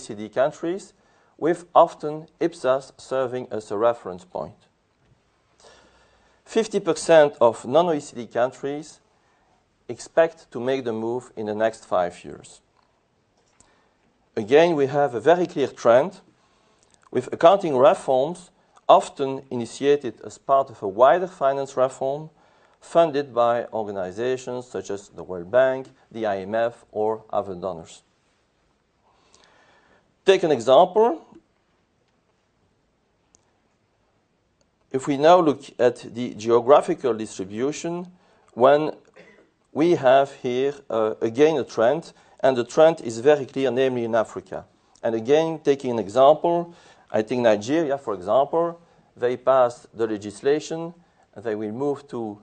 non-OECD countries, with often IPSAS serving as a reference point. 50% of non-OECD countries expect to make the move in the next 5 years. Again, we have a very clear trend, with accounting reforms often initiated as part of a wider finance reform funded by organizations such as the World Bank, the IMF, or other donors. Take an example. If we now look at the geographical distribution, when we have here again a trend, and the trend is very clear, namely in Africa. And again, taking an example, I think Nigeria, for example, they passed the legislation, and they will move to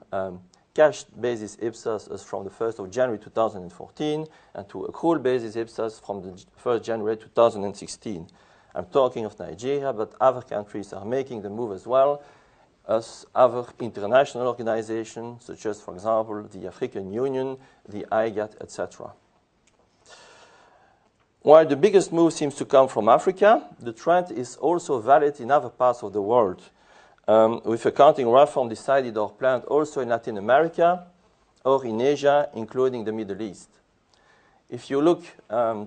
cash basis IPSAS as from the 1st of January 2014 and to accrual basis IPSAS from the 1st January 2016. I'm talking of Nigeria, but other countries are making the move as well, as other international organizations, such as, for example, the African Union, the IGAD, etc. While the biggest move seems to come from Africa, the trend is also valid in other parts of the world, with accounting reform decided or planned also in Latin America or in Asia, including the Middle East. If you look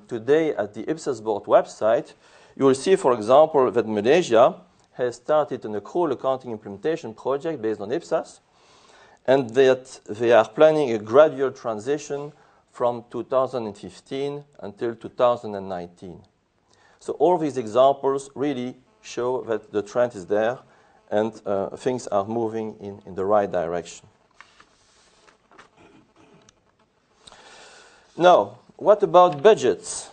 today at the IPSAS board website, you will see, for example, that Malaysia has started an accrual accounting implementation project based on IPSAS, and that they are planning a gradual transition from 2015 until 2019. So all these examples really show that the trend is there and things are moving in the right direction. Now, what about budgets?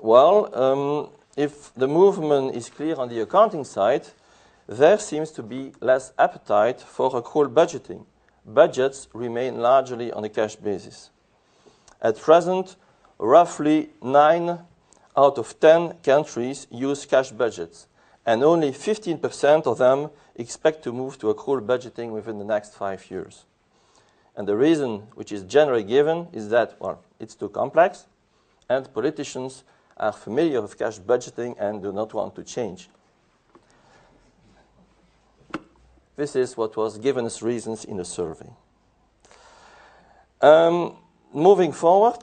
Well, if the movement is clear on the accounting side, there seems to be less appetite for accrual budgeting. Budgets remain largely on a cash basis. At present, roughly 9 out of 10 countries use cash budgets, and only 15% of them expect to move to accrual budgeting within the next 5 years. And the reason, which is generally given, is that, well, it's too complex, and politicians are familiar with cash budgeting and do not want to change. This is what was given as reasons in the survey. Moving forward,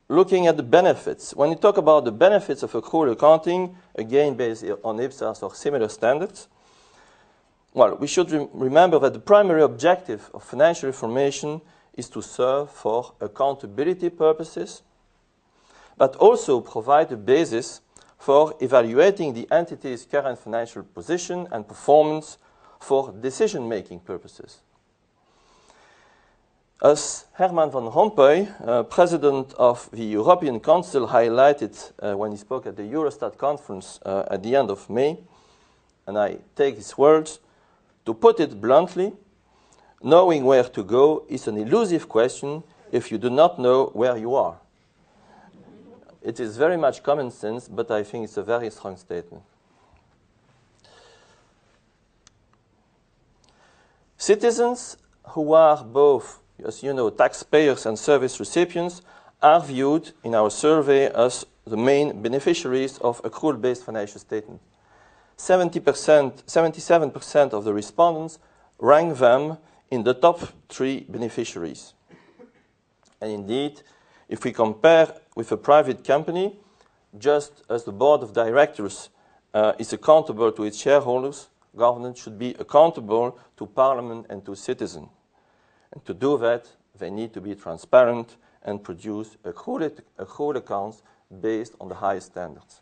looking at the benefits. When you talk about the benefits of accrual accounting, again based on IPSAS or similar standards, well, we should remember that the primary objective of financial information is to serve for accountability purposes, but also provide a basis for evaluating the entity's current financial position and performance for decision-making purposes. As Herman van Rompuy, President of the European Council, highlighted when he spoke at the Eurostat conference at the end of May, and I take his words, to put it bluntly, knowing where to go is an elusive question if you do not know where you are. It is very much common sense, but I think it's a very strong statement. Citizens who are both, as you know, taxpayers and service recipients are viewed in our survey as the main beneficiaries of accrual-based financial statement. 77% of the respondents rank them in the top 3 beneficiaries. And indeed, if we compare with a private company, just as the board of directors is accountable to its shareholders, governance should be accountable to Parliament and to citizens. And to do that, they need to be transparent and produce accrual accounts based on the highest standards.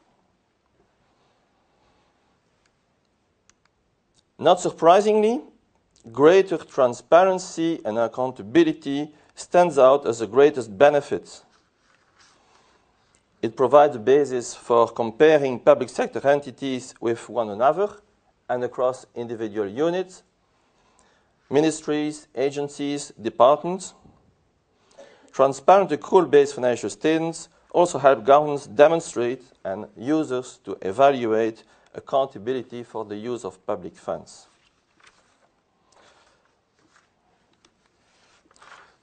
Not surprisingly, greater transparency and accountability stands out as the greatest benefit. It provides a basis for comparing public sector entities with one another and across individual units, ministries, agencies, departments. Transparent accrual-based financial statements also help governments demonstrate and users to evaluate accountability for the use of public funds.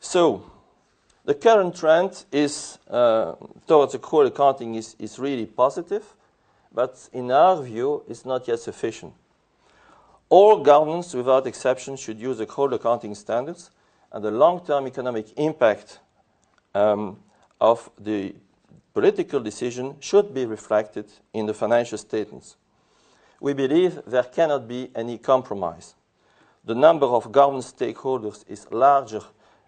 So, The current trend is towards accrual accounting is really positive, but in our view, it's not yet sufficient. All governments, without exception, should use accrual accounting standards, and the long-term economic impact of the political decision should be reflected in the financial statements. We believe there cannot be any compromise. The number of government stakeholders is larger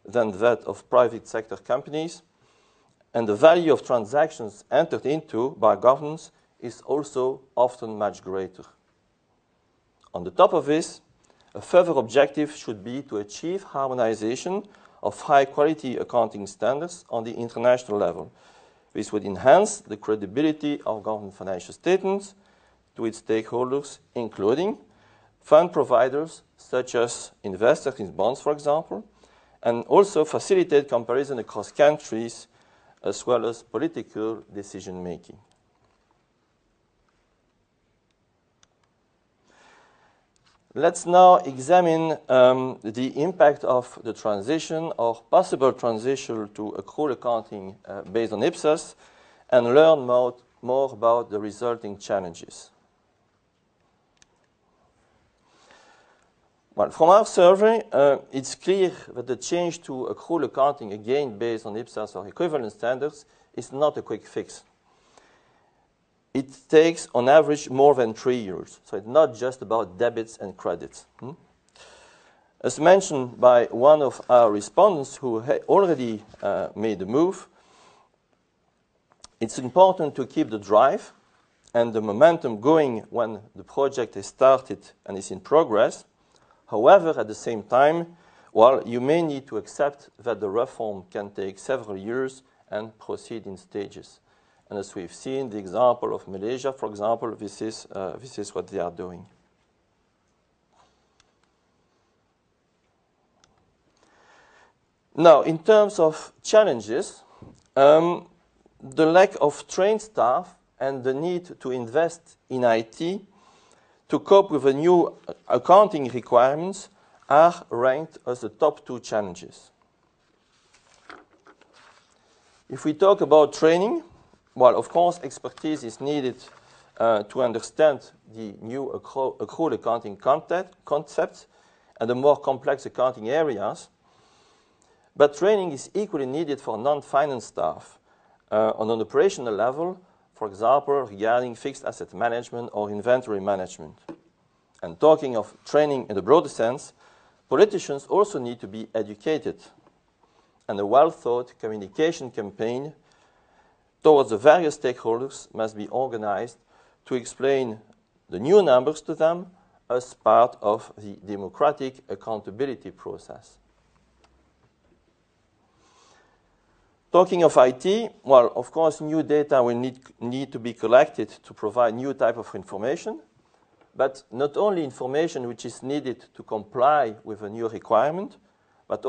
than that of private sector companies, and the value of transactions entered into by governments is also often much greater. On the top of this, a further objective should be to achieve harmonization of high-quality accounting standards on the international level. This would enhance the credibility of government financial statements to its stakeholders, including fund providers such as investors in bonds, for example, and also facilitate comparison across countries as well as political decision-making. Let's now examine the impact of the transition or possible transition to accrual accounting based on IPSAS and learn more about the resulting challenges. Well, from our survey, it's clear that the change to accrual accounting, again based on IPSAS or equivalent standards, is not a quick fix. It takes, on average, more than 3 years. So it's not just about debits and credits. As mentioned by one of our respondents who had already made the move, it's important to keep the drive and the momentum going when the project is started and is in progress. However, at the same time, well, you may need to accept that the reform can take several years and proceed in stages. And as we've seen, the example of Malaysia, for example, this is what they are doing. Now, in terms of challenges, the lack of trained staff and the need to invest in IT to cope with the new accounting requirements are ranked as the top 2 challenges. If we talk about training, well, of course, expertise is needed to understand the new accrual accounting concepts and the more complex accounting areas. But training is equally needed for non-finance staff on an operational level, for example, regarding fixed asset management or inventory management. And talking of training in the broader sense, politicians also need to be educated, and a well-thought communication campaign towards the various stakeholders must be organized to explain the new numbers to them as part of the democratic accountability process. Talking of IT, well, of course, new data will need to be collected to provide new type of information, but not only information which is needed to comply with a new requirement, but also